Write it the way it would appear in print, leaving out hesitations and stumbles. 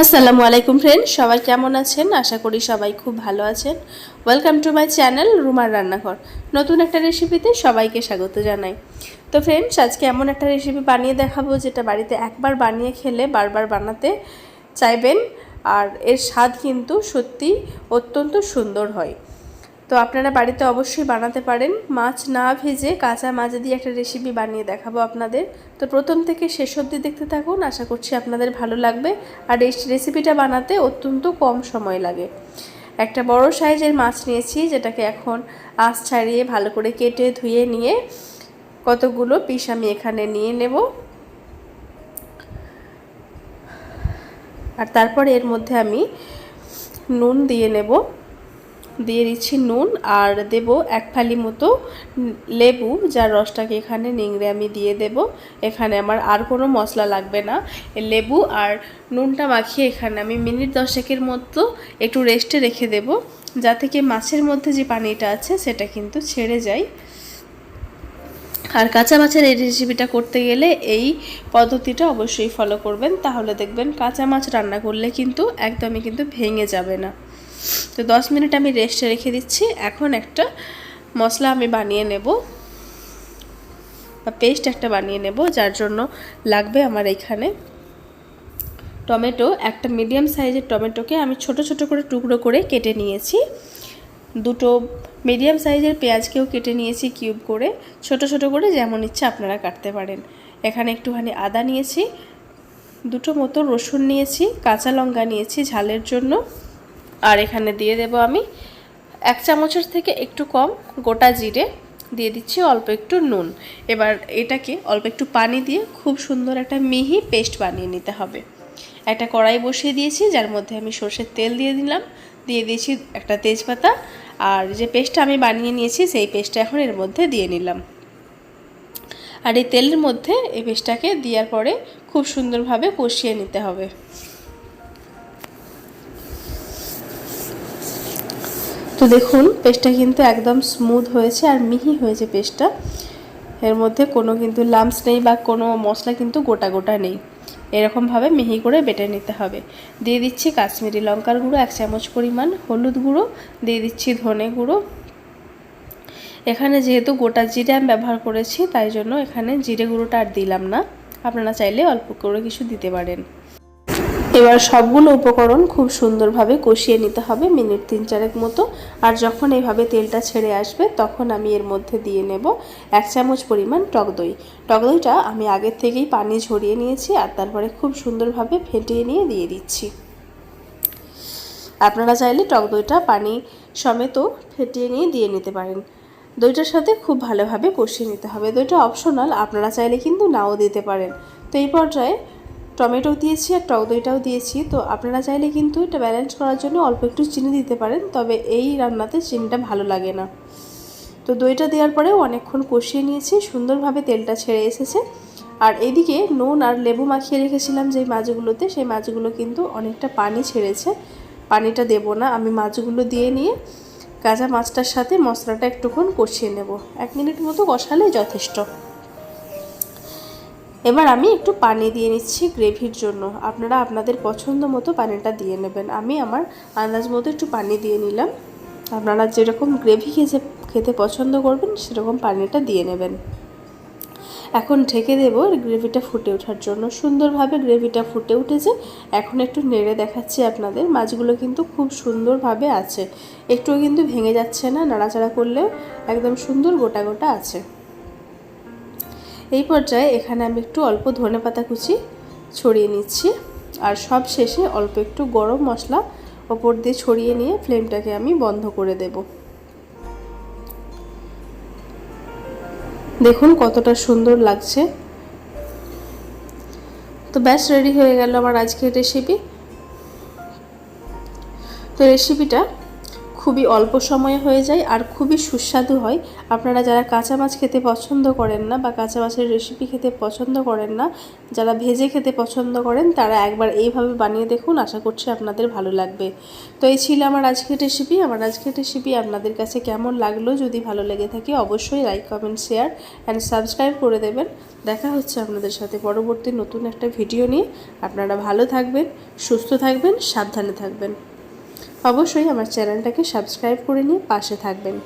আসসালামু আলাইকুম ফ্রেন্ড, সবাই কেমন আছেন? আশা করি সবাই খুব ভালো আছেন। ওয়েলকাম টু মাই চ্যানেল রুমার রান্নাঘর। নতুন একটা রেসিপিতে সবাইকে স্বাগত জানাই। তো ফ্রেন্ডস, আজকে এমন একটা রেসিপি বানিয়ে দেখাবো যেটা বাড়িতে একবার বানিয়ে খেলে বারবার বানাতে চাইবেন, আর এর স্বাদ কিন্তু সত্যি অত্যন্ত সুন্দর হয়। তো আপনারা বাড়িতে অবশ্যই বানাতে পারেন। মাছ না ভেজে কাঁচা মাছ দিয়ে একটা রেসিপি বানিয়ে দেখাবো আপনাদের। তো প্রথম থেকে শেষ অবধি দেখতে থাকুন, আশা করছি আপনাদের ভালো লাগবে। আর এই রেসিপিটা বানাতে অত্যন্ত কম সময় লাগে। একটা বড় সাইজের মাছ নিয়েছি, যেটাকে এখন আঁশ ছাড়িয়ে ভালো করে কেটে ধুয়ে নিয়ে কতগুলো পিস আমি এখানে নিয়ে নেব। আর তারপরে এর মধ্যে আমি নুন দিয়ে নেব, দিয়ে দিচ্ছি নুন, আর দেব এক ফালি মতো লেবু, যার রসটাকে এখানে নিংড়ে আমি দিয়ে দেব। এখানে আমার আর কোনো মশলা লাগবে না। লেবু আর নুনটা মাখিয়ে এখানে আমি মিনিট 10 মতো একটু রেস্টে রেখে দেব, যাতে কি মাছের মধ্যে যে পানিটা আছে সেটা কিন্তু ছেড়ে যায়। আর কাঁচা মাছের এই রেসিপিটা করতে গেলে এই পদ্ধতিটা অবশ্যই ফলো করবেন, তাহলে দেখবেন কাঁচা মাছ রান্না করলে কিন্তু একদমই কিন্তু ভেঙে যাবে না। তো 10 মিনিট আমি রেস্টে রেখে দিচ্ছি। এখন একটা মশলা আমি বানিয়ে নেব, বা পেস্ট একটা বানিয়ে নেব, যার জন্য লাগবে আমার এখানে টমেটো। একটা মিডিয়াম সাইজের টমেটোকে আমি ছোট ছোট করে টুকরো করে কেটে নিয়েছি। দুটো মিডিয়াম সাইজের পেঁয়াজকেও কেটে নিয়েছি কিউব করে, ছোট ছোট করে, যেমন ইচ্ছা আপনারা কাটতে পারেন। এখানে একটুখানি আদা নিয়েছি, দুটো মতো রসুন নিয়েছি, কাঁচা লঙ্কা নিয়েছি ঝালের জন্য। আর এখানে দিয়ে দেব আমি 1 চামচের থেকে একটু কম গোটা জিরে, দিয়ে দিচ্ছি অল্প একটু নুন। এবার এটাকে অল্প একটু পানি দিয়ে খুব সুন্দর একটা মিহি পেস্ট বানিয়ে নিতে হবে। একটা কড়াই বসিয়ে দিয়েছি, যার মধ্যে আমি সরষের তেল দিয়ে দিলাম, দিয়ে দিয়েছি একটা তেজপাতা, আর যে পেস্টটা আমি বানিয়ে নিয়েছি সেই পেস্টটা এখন এর মধ্যে দিয়ে নিলাম। আর এই তেলের মধ্যে এই পেস্টটাকে দেওয়ার পরে খুব সুন্দরভাবে কষিয়ে নিতে হবে। তো দেখুন, পেস্টটা কিন্তু একদম স্মুথ হয়েছে আর মিহি হয়েছে পেস্টটা। এর মধ্যে কোনো কিন্তু লাম্পস নেই বা কোনো মশলা কিন্তু গোটা গোটা নেই। এরকমভাবে মিহি করে বেটে নিতে হবে। দিয়ে দিচ্ছি কাশ্মীরি লঙ্কার গুঁড়ো 1 চামচ পরিমাণ, হলুদ গুঁড়ো, দিয়ে দিচ্ছি ধনে গুঁড়ো। এখানে যেহেতু গোটা জিরে আমি ব্যবহার করেছি, তাই জন্য এখানে জিরে গুঁড়োটা আর দিলাম না। আপনারা চাইলে অল্প করে কিছু দিতে পারেন। এবার সবগুলো উপকরণ খুব সুন্দরভাবে কষিয়ে নিতে হবে মিনিট 3-4 মতো। আর যখন এইভাবে তেলটা ছেড়ে আসবে, তখন আমি এর মধ্যে দিয়ে নেব 1 চামচ পরিমাণ টক দই। টক দইটা আমি আগের থেকেই পানি ঝরিয়ে নিয়েছি, আর তারপরে খুব সুন্দরভাবে ফেটিয়ে নিয়ে দিয়ে দিচ্ছি। আপনারা চাইলে টক দইটা পানি সমেত ফেটিয়ে নিয়ে দিয়ে নিতে পারেন। দইটার সাথে খুব ভালোভাবে কষিয়ে নিতে হবে। দইটা অপশনাল, আপনারা চাইলে কিন্তু নাও দিতে পারেন। তো এই পর্যায়ে টমেটো দিয়েছি আর টক দইটাও দিয়েছি, তো আপনারা চাইলে কিন্তু এটা ব্যালেন্স করার জন্য অল্প একটু চিনি দিতে পারেন, তবে এই রান্নাতে চিনিটা ভালো লাগে না। তো দইটা দেওয়ার পরেও অনেকক্ষণ কষিয়ে নিয়েছি, সুন্দরভাবে তেলটা ছেড়ে এসেছে। আর এদিকে নুন আর লেবু মাখিয়ে রেখেছিলাম যেই মাছগুলোতে, সেই মাছগুলো কিন্তু অনেকটা পানি ছেড়েছে। পানিটা দেব না, আমি মাছগুলো দিয়ে নিয়ে কাঁচা মাছটার সাথে মশলাটা একটুক্ষণ কষিয়ে নেব। 1 মিনিট মতো কষালেই যথেষ্ট। এবার আমি একটু পানি দিয়ে নিচ্ছি গ্রেভির জন্য। আপনারা আপনাদের পছন্দ মতো পানিটা দিয়ে নেবেন। আমি আমার আন্দাজ মতো একটু পানি দিয়ে নিলাম। আপনারা যেরকম গ্রেভি খেতে পছন্দ করবেন সেরকম পানিটা দিয়ে নেবেন। এখন ঢেকে দেব গ্রেভিটা ফুটে ওঠার জন্য। সুন্দরভাবে গ্রেভিটা ফুটে উঠেছে। এখন একটু নেড়ে দেখাচ্ছি আপনাদের। মাছগুলো কিন্তু খুব সুন্দরভাবে আছে, একটুও কিন্তু ভেঙে যাচ্ছে না, নাড়াচাড়া করলেও একদম সুন্দর গোটা গোটা আছে। এই পর্যায়ে এখানে আমি একটু অল্প ধনেপাতা কুচি ছড়িয়ে নিচ্ছি, আর সব শেষে অল্প একটু গরম মশলা ওপর দিয়ে ছড়িয়ে নিয়ে ফ্লেমটাকে আমি বন্ধ করে দেব। দেখুন কতটা সুন্দর লাগছে। তো ব্যাস রেডি হয়ে গেল আমার আজকের রেসিপি। তো রেসিপিটা খুবই অল্প সময়ে হয়ে যায় আর খুবই সুস্বাদু হয়। আপনারা যারা কাঁচা মাছ খেতে পছন্দ করেন না বা কাঁচা মাছের রেসিপি খেতে পছন্দ করেন না, যারা ভেজে খেতে পছন্দ করেন, তারা একবার এইভাবে বানিয়ে দেখুন, আশা করছি আপনাদের ভালো লাগবে। তো এই ছিল আমার আজকের রেসিপি। আমার আজকের রেসিপি আপনাদের কাছে কেমন লাগলো, যদি ভালো লেগে থাকে অবশ্যই like, comment, share and subscribe করে দেবেন। দেখা হচ্ছে আপনাদের সাথে পরবর্তী নতুন একটা ভিডিও নিয়ে। আপনারা ভালো থাকবেন, সুস্থ থাকবেন, সাবধানে থাকবেন। অবশ্যই আমার চ্যানেলটাকে সাবস্ক্রাইব করে নিয়ে পাশে থাকবেন।